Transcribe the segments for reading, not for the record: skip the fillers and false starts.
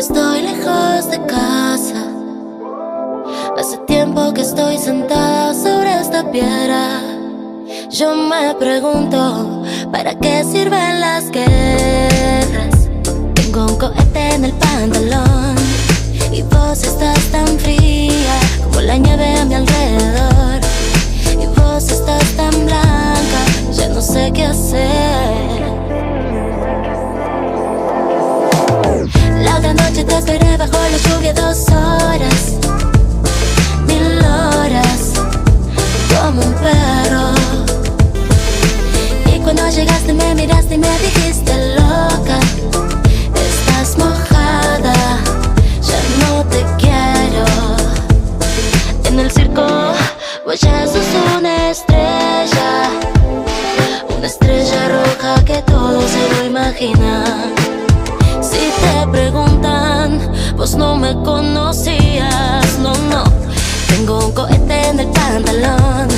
estoy lejos de casa. Hace tiempo que estoy sentada sobre esta piedra. Yo me pregunto, ¿para qué sirven las guerras? Tengo un cohete en el pantalón y vos estás tan fría como la nieve a mi alrededor. Y vos estás tan blanca, ya no sé qué hacer. La otra noche te esperé bajo la lluvia 2 horas, 1000 horas, como un perro. Y cuando llegaste me miraste y me dijiste loca, estás mojada, ya no te quiero. En el circo vos ya sos una estrella roja que todo se lo imagina. Si te preguntan, vos no me conocías, no, no. Tengo un cohete en el pantalón.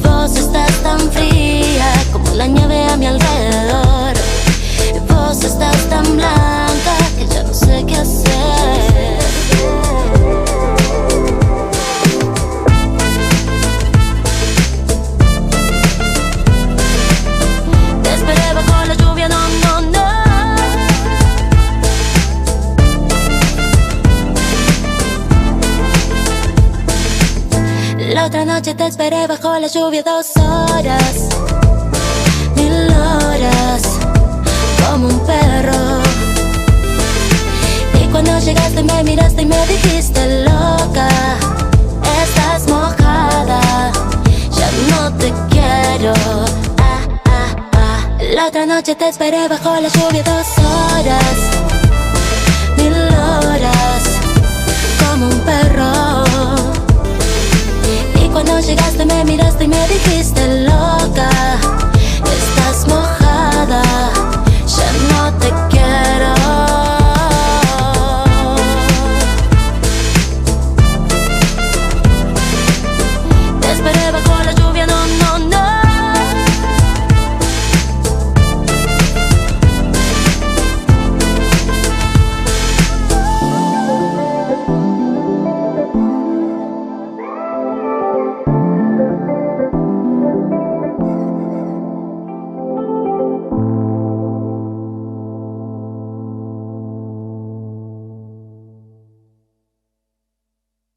Vos estás tan fría como la nieve a mi alrededor. Vos estás tan blanca que ya no sé qué hacer. Te esperé bajo la lluvia, no, no, no. La otra noche te esperé bajo la lluvia 2 horas, 1000 horas, como un perro. Y cuando llegaste me miraste y me dijiste loca, estás mojada, ya no te quiero. La otra noche te esperé bajo la lluvia 2 horas.